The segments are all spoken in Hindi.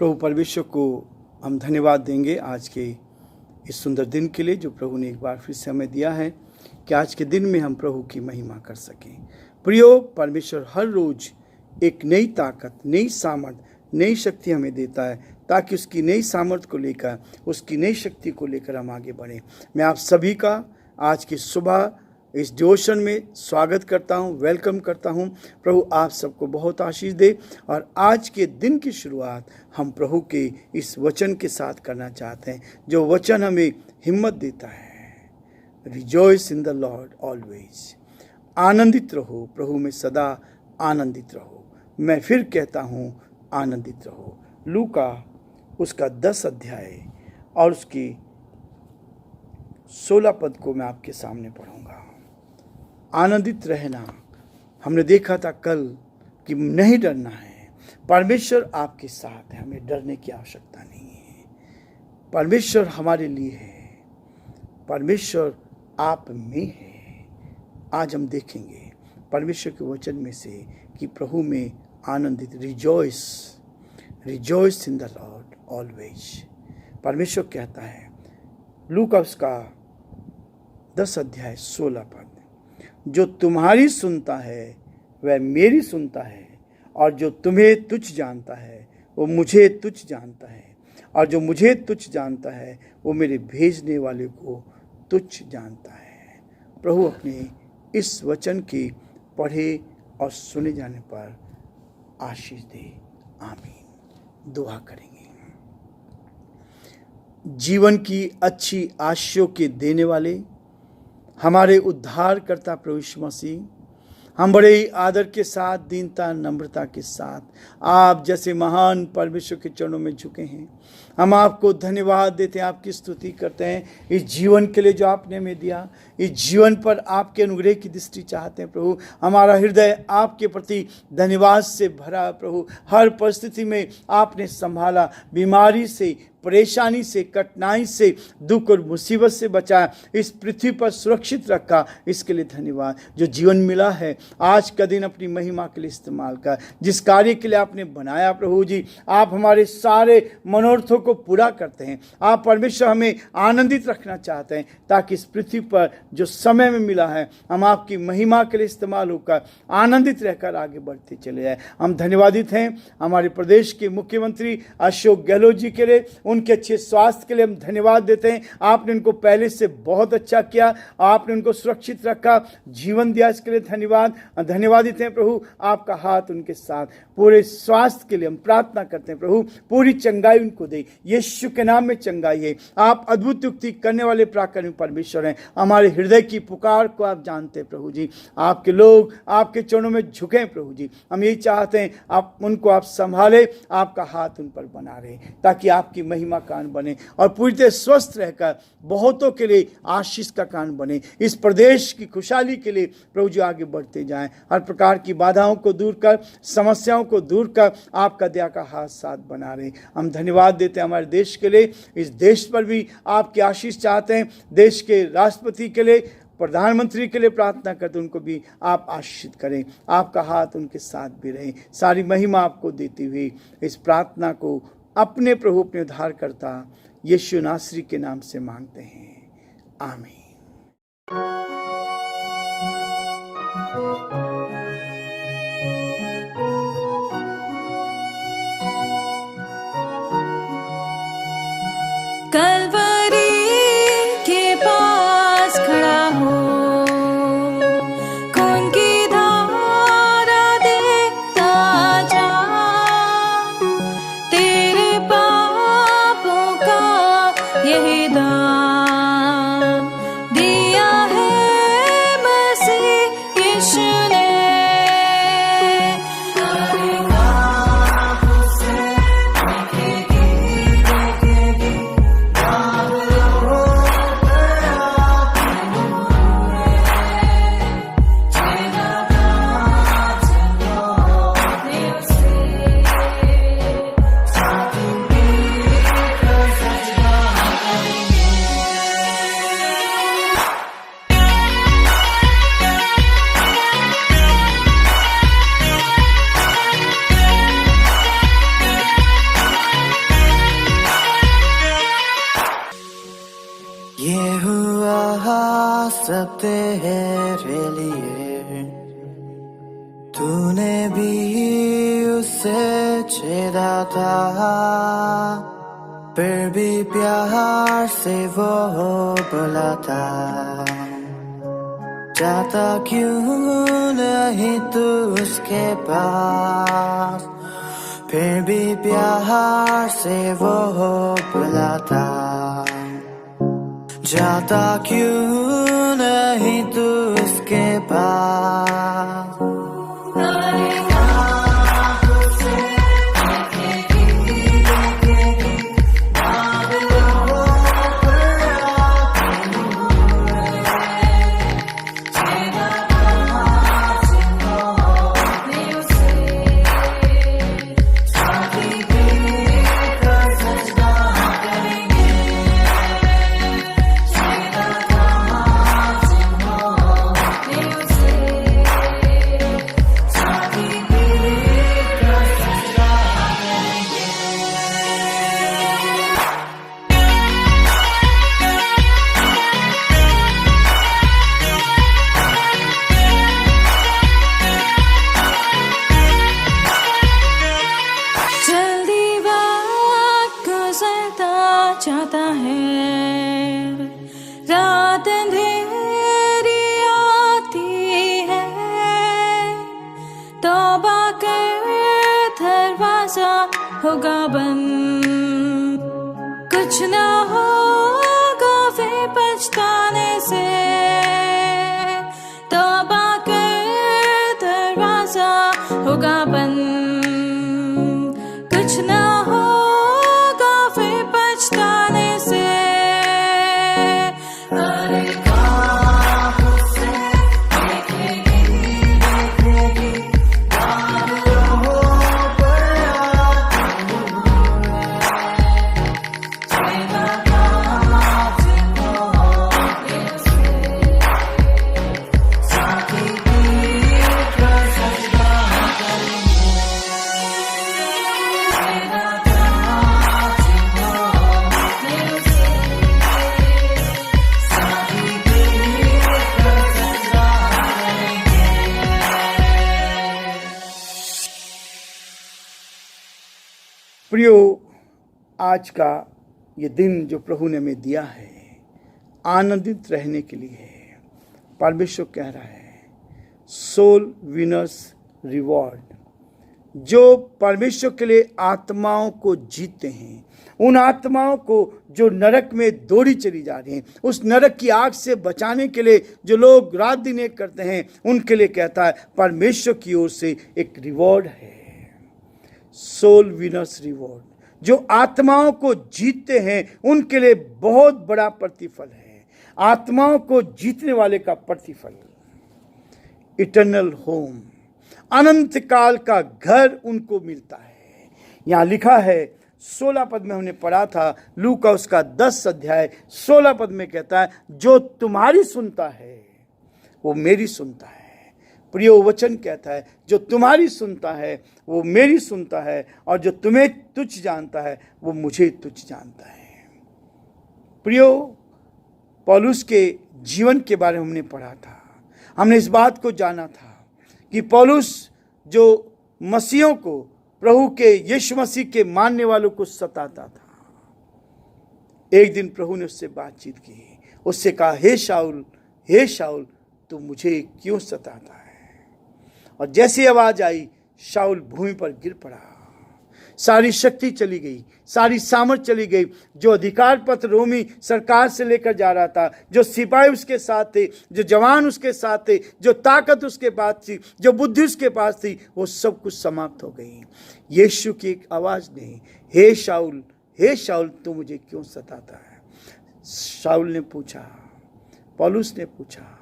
प्रभु परमेश्वर को हम धन्यवाद देंगे आज के इस सुंदर दिन के लिए जो प्रभु ने एक बार फिर से हमें दिया है कि आज के दिन में हम प्रभु की महिमा कर सकें। प्रियो, परमेश्वर हर रोज एक नई ताकत, नई सामर्थ, नई शक्ति हमें देता है ताकि उसकी नई सामर्थ को लेकर, उसकी नई शक्ति को लेकर हम आगे बढ़ें। मैं आप सभी का आज की सुबह इस डिवोशन में स्वागत करता हूं, वेलकम करता हूं। प्रभु आप सबको बहुत आशीष दे। और आज के दिन की शुरुआत हम प्रभु के इस वचन के साथ करना चाहते हैं, जो वचन हमें हिम्मत देता है। Rejoice in the Lord always. आनंदित रहो, प्रभु में सदा आनंदित रहो। मैं फिर कहता हूँ आनंदित रहो। लूका उसका 10 अध्याय और उसकी 16 पद को मैं आपके सामने पढ़ूंगा। आनंदित रहना, हमने देखा था कल कि नहीं डरना है। परमेश्वर आपके साथ है, हमें डरने की आवश्यकता नहीं है। परमेश्वर हमारे लिए है, परमेश्वर आप में है। आज हम देखेंगे परमेश्वर के वचन में से कि प्रभु में आनंदित, rejoice, rejoice in the Lord always. परमेश्वर कहता है, लूका उसका 10 अध्याय 16 पद, जो तुम्हारी सुनता है वह मेरी सुनता है, और जो तुम्हें तुच्छ जानता है वो मुझे तुच्छ जानता है, और जो मुझे तुच्छ जानता है वो मेरे भेजने वाले को तुच्छ जानता है। प्रभु अपने इस वचन के पढ़े और सुने जाने पर आशीष दे। आमीन। दुआ करेंगे। जीवन की अच्छी आशीषों के देने वाले हमारे उद्धारकर्ता प्रभु यीशु मसीह, हम बड़े ही आदर के साथ, दीनता, नम्रता के साथ आप जैसे महान परमेश्वर के चरणों में झुके हैं। हम आपको धन्यवाद देते हैं, आपकी स्तुति करते हैं इस जीवन के लिए जो आपने हमें दिया। इस जीवन पर आपके अनुग्रह की दृष्टि चाहते हैं प्रभु। हमारा हृदय आपके प्रति धन्यवाद से भरा। प्रभु हर परिस्थिति में आपने संभाला, बीमारी से, परेशानी से, कठिनाई से, दुख और मुसीबत से बचाया, इस पृथ्वी पर सुरक्षित रखा। इसके लिए धन्यवाद। जो जीवन मिला है आज का दिन अपनी महिमा के लिए इस्तेमाल कर। जिस कार्य के लिए आपने बनाया प्रभु जी, आप हमारे सारे मनोरथों को पूरा करते हैं। आप परमेश्वर हमें आनंदित रखना चाहते हैं ताकि इस पृथ्वी पर जो समय में मिला है हम आपकी महिमा के लिए इस्तेमाल होकर आनंदित रहकर आगे बढ़ते चले जाए। हम धन्यवादित हैं हमारे प्रदेश के मुख्यमंत्री अशोक गहलोत जी के लिए, उनके अच्छे स्वास्थ्य के लिए हम धन्यवाद देते हैं। आपने उनको पहले से बहुत अच्छा किया, आपने उनको सुरक्षित रखा, जीवन दिया, इसके लिए धन्यवाद। धन्यवादित हैं प्रभु, आपका हाथ उनके साथ। पूरे स्वास्थ्य के लिए हम प्रार्थना करते हैं प्रभु, पूरी चंगाई उनको दे। यीशु के नाम में चंगाई है। आप अद्भुत युक्ति करने वाले पराक्रमी परमेश्वर हैं। हमारे हृदय की पुकार को आप जानते हैं प्रभु जी। आपके लोग आपके चरणों में झुके हैं प्रभु जी। हम यही चाहते हैं आप उनको आप संभाले, आपका हाथ उन पर बना रहे ताकि आपकी महिमा कारण बने और पूरी तरह स्वस्थ रहकर बहुतों के लिए आशीष का कारण बने। इस प्रदेश की खुशहाली के लिए प्रभु जी आगे बढ़ते जाएं। हर प्रकार की बाधाओं को दूर कर, समस्याओं को दूर कर आपका दया का हाथ साथ बना रहे। हम धन्यवाद देते हैं हमारे देश के लिए। इस देश पर भी आपकी आशीष चाहते हैं। देश के राष्ट्रपति के लिए, प्रधानमंत्री के लिए प्रार्थना करते, उनको भी आप आशीषित करें। आपका हाथ उनके साथ भी रहे। सारी महिमा आपको देती हुई इस प्रार्थना को अपने प्रभु, अपने उद्धारकर्ता यीशु नासरी के नाम से मांगते हैं। आमीन। कलवरी के पास खड़ा हो, खून की धारा देखता जा, तेरे पापों का यही दाम दिया है सब तेरे लिए। तूने भी उसे छेड़ा था, फिर भी प्यार से वो बुलाता। जाता क्यों नहीं तू उसके पास, फिर भी प्यार से वो बुलाता। जाता क्यों नहीं तू उसके पास। चाहता है, रात अंधेरी आती है, तौबा कर दरवाजा होगा बंद। कुछ ना होगा फिर पछताने से, तौबा कर दरवाजा होगा बंद। कुछ ना होगा फिर पछताने से। प्रियो, आज का ये दिन जो प्रभु ने हमें दिया है आनंदित रहने के लिए है। परमेश्वर कह रहा है सोल विनर्स रिवॉर्ड। जो परमेश्वर के लिए आत्माओं को जीतते हैं, उन आत्माओं को जो नरक में दौड़ी चली जा रही हैं, उस नरक की आग से बचाने के लिए जो लोग रात दिन एक करते हैं, उनके लिए कहता है परमेश्वर की ओर से एक रिवॉर्ड है, सोल विनर्स रिवॉर्ड। जो आत्माओं को जीतते हैं उनके लिए बहुत बड़ा प्रतिफल है। आत्माओं को जीतने वाले का प्रतिफल इटर्नल होम, अनंत काल का घर उनको मिलता है। यहाँ लिखा है 16 पद में हमने पढ़ा था, लूका उसका 10 अध्याय 16 पद में कहता है जो तुम्हारी सुनता है वो मेरी सुनता है। प्रियो, वचन कहता है जो तुम्हारी सुनता है वो मेरी सुनता है, और जो तुम्हें तुच्छ जानता है वो मुझे तुच्छ जानता है। प्रियो, पौलुस के जीवन के बारे में हमने पढ़ा था। हमने इस बात को जाना था कि पौलुस जो मसीहों को, प्रभु के यीशु मसीह के मानने वालों को सताता था, एक दिन प्रभु ने उससे बातचीत की। उससे कहा हे शाऊल तू मुझे क्यों सताता है। और जैसी आवाज आई शाऊल भूमि पर गिर पड़ा। सारी शक्ति चली गई, सारी सामर्थ चली गई। जो अधिकार पत्र रोमी सरकार से लेकर जा रहा था, जो सिपाही उसके साथ थे, जो जवान उसके साथ थे, जो ताकत उसके पास थी, जो बुद्धि उसके पास थी, वो सब कुछ समाप्त हो गई। यीशु की एक आवाज ने हे शाऊल तू मुझे क्यों सताता है। शाऊल ने पूछा, पौलुस ने पूछा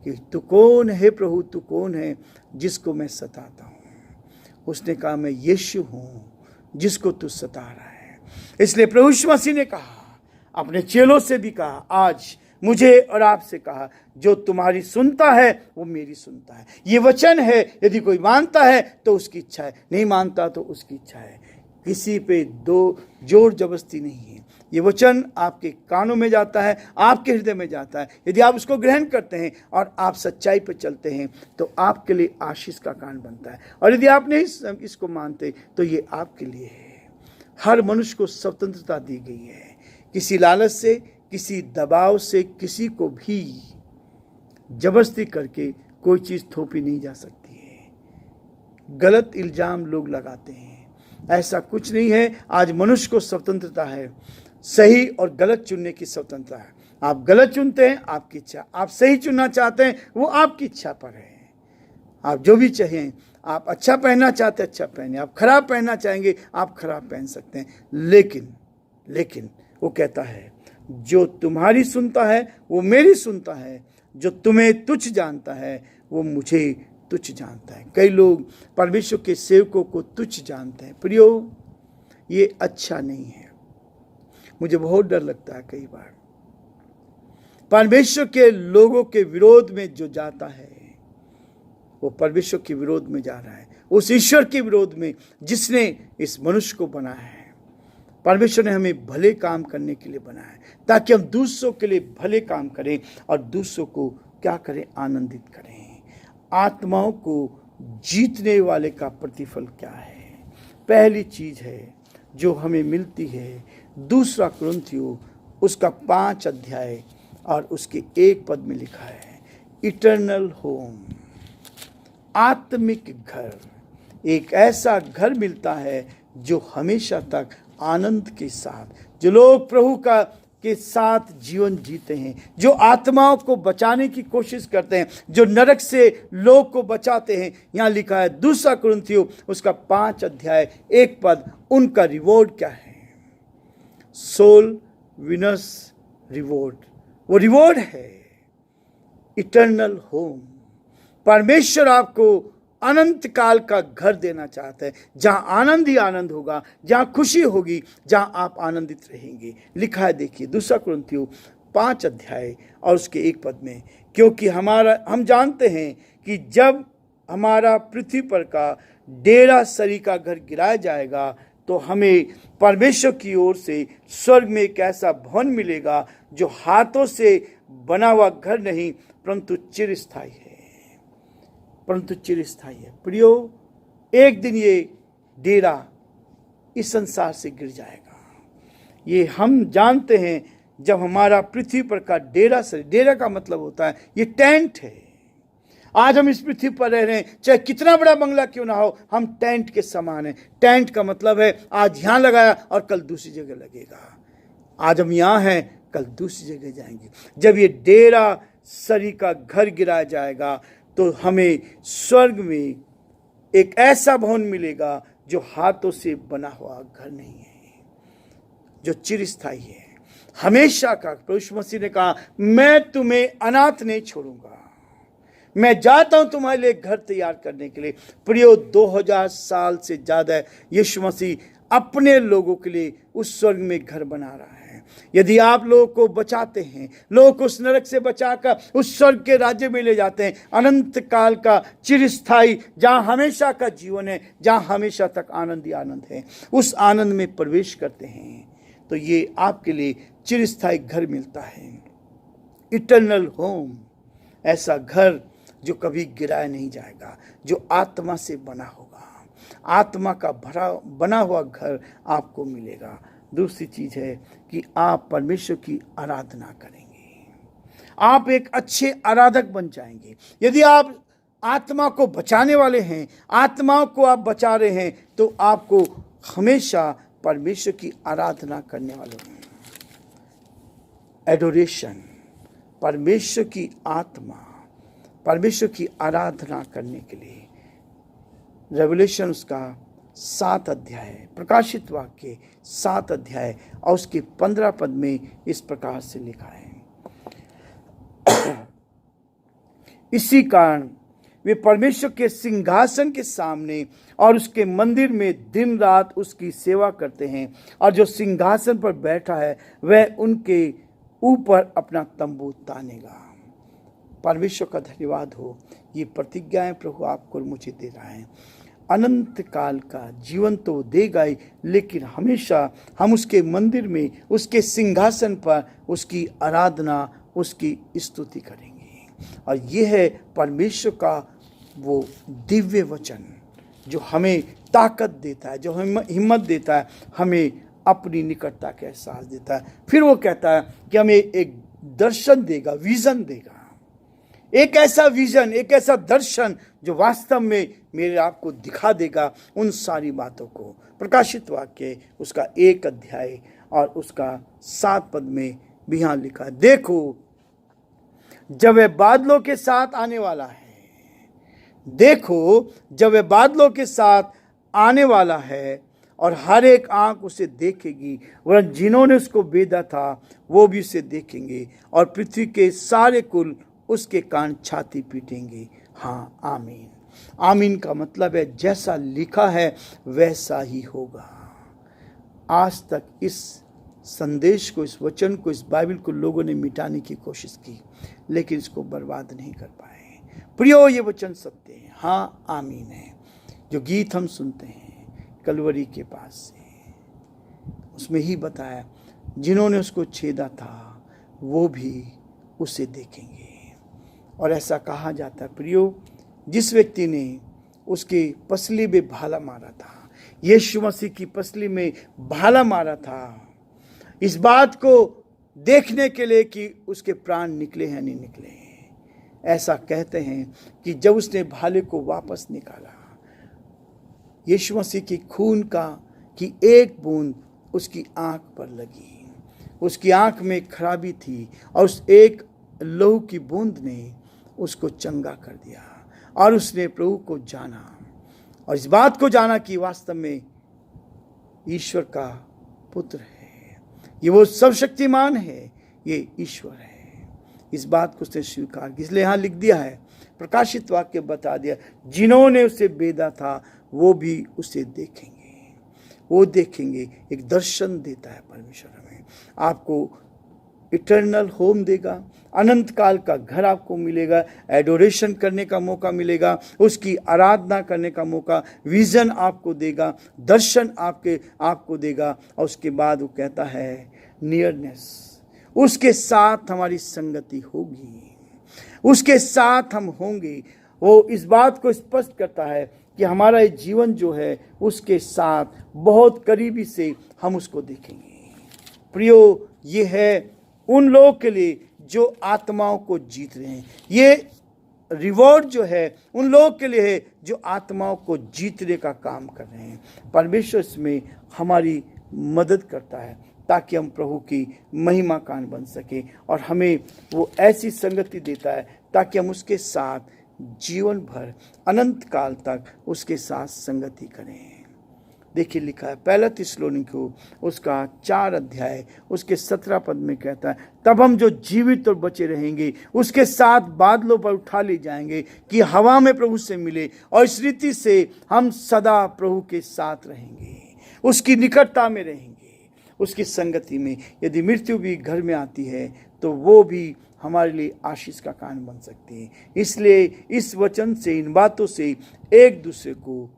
कि तू कौन है प्रभु, तू कौन है जिसको मैं सताता हूँ। उसने कहा मैं यीशु हूँ जिसको तू सता रहा है। इसलिए प्रभु यीशु मसीह ने कहा, अपने चेलों से भी कहा, आज मुझे और आपसे कहा, जो तुम्हारी सुनता है वो मेरी सुनता है। ये वचन है, यदि कोई मानता है तो उसकी इच्छा है, नहीं मानता तो उसकी इच्छा है। किसी पे दो जोर जबरदस्ती नहीं है। ये वचन आपके कानों में जाता है, आपके हृदय में जाता है। यदि आप उसको ग्रहण करते हैं और आप सच्चाई पर चलते हैं तो आपके लिए आशीष का कारण बनता है। और यदि आप नहीं इसको मानते तो ये आपके लिए है। हर मनुष्य को स्वतंत्रता दी गई है, किसी लालच से, किसी दबाव से किसी को भी जबरदस्ती करके कोई चीज़ थोपी नहीं जा सकती है। गलत इल्जाम लोग लगाते हैं, ऐसा कुछ नहीं है। आज मनुष्य को स्वतंत्रता है, सही और गलत चुनने की स्वतंत्रता है। आप गलत चुनते हैं, आपकी इच्छा। आप सही चुनना चाहते हैं, वो आपकी इच्छा पर है। आप जो भी चाहें, आप अच्छा पहनना चाहते हैं अच्छा पहने, आप खराब पहनना चाहेंगे आप खराब पहन सकते हैं। लेकिन वो कहता है जो तुम्हारी सुनता है वो मेरी सुनता है, जो तुम्हें तुच्छ जानता है वो मुझे तुच्छ जानता है। कई लोग परमेश्वर के सेवकों को तुच्छ जानते हैं। प्रियो, ये अच्छा नहीं है। मुझे बहुत डर लगता है कई बार परमेश्वर के लोगों के विरोध में जो जाता है वो परमेश्वर के विरोध में जा रहा है, उस ईश्वर के विरोध में जिसने इस मनुष्य को बनाया है। परमेश्वर ने हमें भले काम करने के लिए बनाया है ताकि हम दूसरों के लिए भले काम करें और दूसरों को क्या करें, आनंदित करें। आत्माओं को जीतने वाले का प्रतिफल क्या है? पहली चीज है जो हमें मिलती है, 2 कुरिन्थियों उसका 5 अध्याय और उसके 1 पद में लिखा है, इटर्नल होम, आत्मिक घर। एक ऐसा घर मिलता है जो हमेशा तक आनंद के साथ, जो लोग प्रभु के साथ जीवन जीते हैं, जो आत्माओं को बचाने की कोशिश करते हैं, जो नरक से लोग को बचाते हैं। यहाँ लिखा है 2 कुरिन्थियों उसका 5 अध्याय 1 पद, उनका रिवॉर्ड क्या है? Soul winners reward. वो रिवॉर्ड है इटर्नल होम। परमेश्वर आपको अनंत काल का घर देना चाहता है, जहां आनंद ही आनंद होगा, जहां खुशी होगी, जहां आप आनंदित रहेंगे। लिखा है, देखिए 2 कुरिन्थियों 5 अध्याय और उसके 1 पद में, क्योंकि हम जानते हैं कि जब हमारा पृथ्वी पर का डेरा सरी का घर गिराया जाएगा तो हमें परमेश्वर की ओर से स्वर्ग में एक ऐसा भवन मिलेगा जो हाथों से बना हुआ घर नहीं परंतु चिरस्थायी है। प्रियो, एक दिन ये डेरा इस संसार से गिर जाएगा। ये हम जानते हैं। जब हमारा पृथ्वी पर का डेरा का मतलब होता है ये टेंट है। आज हम इस पृथ्वी पर रह रहे हैं, चाहे कितना बड़ा बंगला क्यों ना हो, हम टेंट के समान हैं। टेंट का मतलब है आज यहाँ लगाया और कल दूसरी जगह लगेगा। आज हम यहाँ हैं, कल दूसरी जगह जाएंगे। जब ये डेरा सरी का घर गिराया जाएगा तो हमें स्वर्ग में एक ऐसा भवन मिलेगा जो हाथों से बना हुआ घर नहीं है, जो चिरस्थायी है, हमेशा का। प्रभु मसीह ने कहा, मैं तुम्हें अनाथ नहीं छोड़ूंगा, मैं जाता हूं तुम्हारे लिए घर तैयार करने के लिए। प्रियो, 2000 साल से ज्यादा यीशु मसीह अपने लोगों के लिए उस स्वर्ग में घर बना रहा है। यदि आप लोगों को बचाते हैं, लोगों को उस नरक से बचाकर उस स्वर्ग के राज्य में ले जाते हैं, अनंत काल का चिरस्थायी, जहां हमेशा का जीवन है, जहां हमेशा तक आनंद ही आनंद है, उस आनंद में प्रवेश करते हैं तो ये आपके लिए चिरस्थायी घर मिलता है, इटर्नल होम। ऐसा घर जो कभी गिराया नहीं जाएगा, जो आत्मा से बना होगा, आत्मा का बना हुआ घर आपको मिलेगा। दूसरी चीज है कि आप परमेश्वर की आराधना करेंगे, आप एक अच्छे आराधक बन जाएंगे। यदि आप आत्मा को बचाने वाले हैं, आत्माओं को आप बचा रहे हैं, तो आपको हमेशा परमेश्वर की आराधना करने वाले हैं। एडोरेशन, परमेश्वर की आत्मा, परमेश्वर की आराधना करने के लिए रेवलेशन उसका 7 अध्याय, प्रकाशित वाक्य 7 अध्याय और उसके 15 पद में इस प्रकार से लिखा है, इसी कारण वे परमेश्वर के सिंहासन के सामने और उसके मंदिर में दिन रात उसकी सेवा करते हैं, और जो सिंहासन पर बैठा है वह उनके ऊपर अपना तंबू तानेगा। परमेश्वर का धन्यवाद हो, ये प्रतिज्ञाएं प्रभु आपको और मुझे दे रहा है। अनंत काल का जीवन तो देगा ही, लेकिन हमेशा हम उसके मंदिर में, उसके सिंहासन पर उसकी आराधना, उसकी स्तुति करेंगे। और यह है परमेश्वर का वो दिव्य वचन जो हमें ताकत देता है, जो हमें हिम्मत देता है, हमें अपनी निकटता का एहसास देता है। फिर वो कहता है कि हमें एक दर्शन देगा, विजन देगा, एक ऐसा विजन, एक ऐसा दर्शन जो वास्तव में मेरे आपको दिखा देगा उन सारी बातों को। प्रकाशित वाक्य उसका 1 अध्याय और उसका 7 पद में भी यहाँ लिखा है, देखो जब वह बादलों के साथ आने वाला है, देखो जब वह बादलों के साथ आने वाला है और हर एक आंख उसे देखेगी, वह जिन्होंने उसको बेधा था वो भी उसे देखेंगे, और पृथ्वी के सारे कुल उसके कान छाती पीटेंगे। हाँ, आमीन। आमीन का मतलब है जैसा लिखा है वैसा ही होगा। आज तक इस संदेश को, इस वचन को, इस बाइबल को लोगों ने मिटाने की कोशिश की, लेकिन इसको बर्बाद नहीं कर पाए। प्रियो, ये वचन सत्य है। हाँ, आमीन है। जो गीत हम सुनते हैं कलवरी के पास से, उसमें ही बताया जिन्होंने उसको छेदा था वो भी उसे देखेंगे। और ऐसा कहा जाता है प्रियो, जिस व्यक्ति ने उसके पसली में भाला मारा था, यीशु मसीह की पसली में भाला मारा था, इस बात को देखने के लिए कि उसके प्राण निकले हैं नहीं निकले हैं। ऐसा कहते हैं कि जब उसने भाले को वापस निकाला, यीशु मसीह की खून का की एक बूंद उसकी आंख पर लगी। उसकी आंख में खराबी थी और उस एक लहू की बूंद ने उसको चंगा कर दिया, और उसने प्रभु को जाना, और इस बात को जाना कि वास्तव में ईश्वर का पुत्र है, ये वो सर्वशक्तिमान है, ये ईश्वर है। इस बात को उसने स्वीकार किया। इसलिए यहाँ लिख दिया है, प्रकाशित वाक्य बता दिया, जिन्होंने उसे बेधा था वो भी उसे देखेंगे। वो देखेंगे। एक दर्शन देता है परमेश्वर हमें। आपको इटर्नल होम देगा, अनंत काल का घर आपको मिलेगा, एडोरेशन करने का मौका मिलेगा, उसकी आराधना करने का मौका, विजन आपको देगा, दर्शन आपको देगा। और उसके बाद वो कहता है नियरनेस, उसके साथ हमारी संगति होगी, उसके साथ हम होंगे। वो इस बात को स्पष्ट करता है कि हमारा ये जीवन जो है उसके साथ बहुत करीबी से हम उसको देखेंगे। प्रियो, ये है उन लोगों के लिए जो आत्माओं को जीत रहे हैं। ये रिवॉर्ड जो है उन लोगों के लिए है जो आत्माओं को जीतने का काम कर रहे हैं। परमेश्वर इसमें हमारी मदद करता है ताकि हम प्रभु की महिमा कान बन सके, और हमें वो ऐसी संगति देता है ताकि हम उसके साथ जीवन भर अनंत काल तक उसके साथ संगति करें। देखिए लिखा है 1 थिस्सलुनीकियों उसका 4 अध्याय उसके 17 पद में कहता है, तब हम जो जीवित और बचे रहेंगे उसके साथ बादलों पर उठा ले जाएंगे कि हवा में प्रभु से मिले, और इस रीति से हम सदा प्रभु के साथ रहेंगे, उसकी निकटता में रहेंगे, उसकी संगति में। यदि मृत्यु भी घर में आती है तो वो भी हमारे लिए आशीष का कारण बन सकती है। इसलिए इस वचन से, इन बातों से एक दूसरे को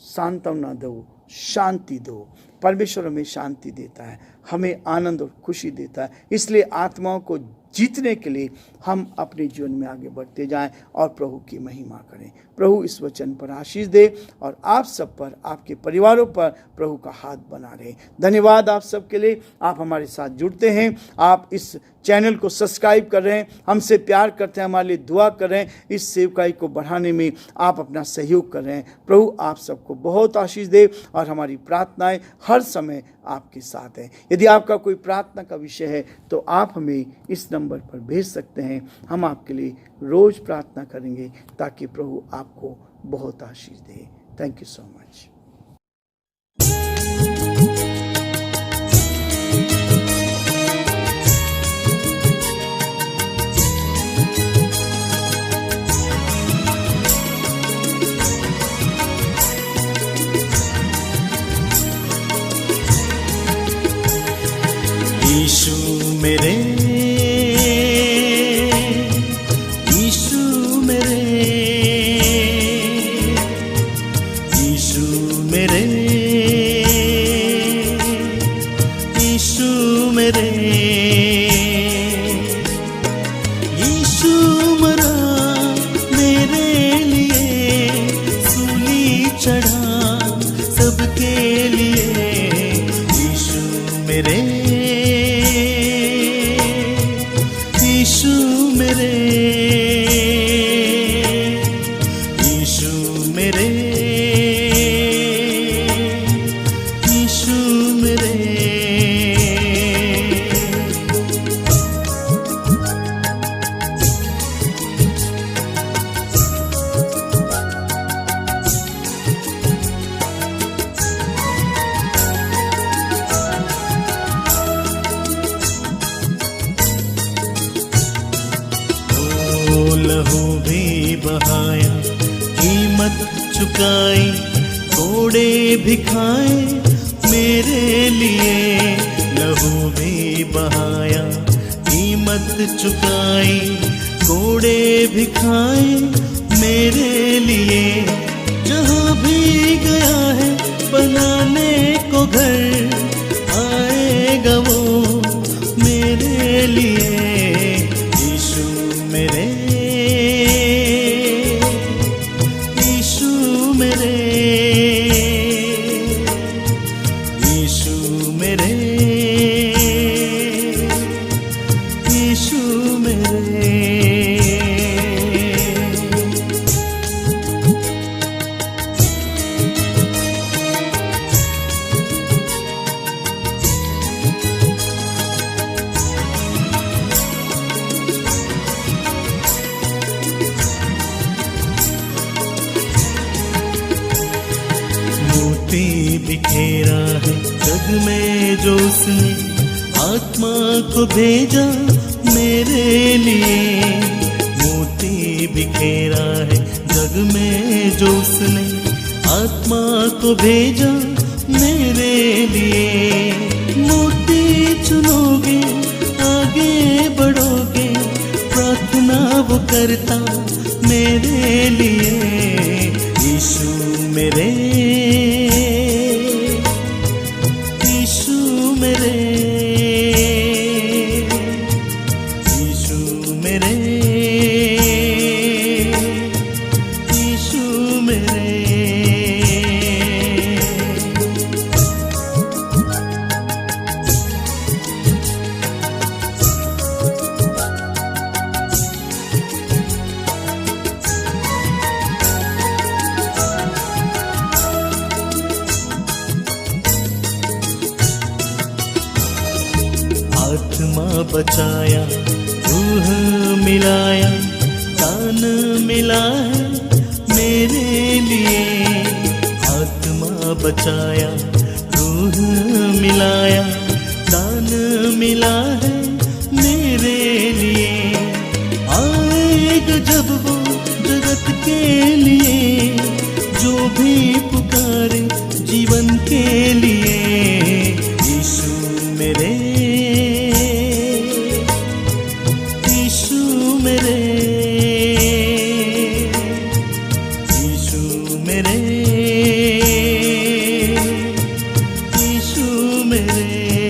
सांत्वना दो, शांति दो। परमेश्वर हमें शांति देता है, हमें आनंद और खुशी देता है। इसलिए आत्माओं को जीतने के लिए हम अपने जीवन में आगे बढ़ते जाएं और प्रभु की महिमा करें। प्रभु इस वचन पर आशीष दे और आप सब पर, आपके परिवारों पर प्रभु का हाथ बना रहे। धन्यवाद आप सब के लिए। आप हमारे साथ जुड़ते हैं, आप इस चैनल को सब्सक्राइब कर रहे हैं, हमसे प्यार करते हैं, हमारे लिए दुआ कर रहे हैं। इस सेवकाई को बढ़ाने में आप अपना सहयोग कर रहे हैं। प्रभु आप सबको बहुत आशीष दे और हमारी प्रार्थनाएं हर समय आपके साथ हैं। यदि आपका कोई प्रार्थना का विषय है तो आप हमें इस नंबर पर भेज सकते हैं। हम आपके लिए रोज प्रार्थना करेंगे ताकि प्रभु आपको बहुत आशीष दे। Thank you so much. Yeshu मेरे, यीशु मेरे, लहू भी बहाया, कीमत चुकाई, कोड़े भी खाए मेरे लिए। लहू भी बहाया, कीमत चुकाई, कोड़े भी खाए मेरे लिए। जहाँ भी गया है बनाने को घर, आएगा वो मेरे लिए। यीशु मेरे, यीशु मेरे, यीशु मेरे, यीशु मेरे। मोती बिखेरा है जग में जो उसने, आत्मा को भेजा मेरे लिए। मोती बिखेरा है जग में जो उसने, आत्मा को भेजा मेरे लिए। मोती चुनोगे आगे बढ़ोगे, प्रार्थना वो करता मेरे लिए। यीशु मेरे, यीशु मेरे, यीशु मेरे, यीशु मेरे। आत्मा बचाया, रूह मिलाया, दान मिला है मेरे लिए। आत्मा बचाया, रूह मिलाया, दान मिला है मेरे लिए। आएगा जब वो जगत के लिए, जो भी पुकारे जीवन के लिए। यीशु मेरे, यीशु मेरे, यीशु मेरे, यीशु मेरे।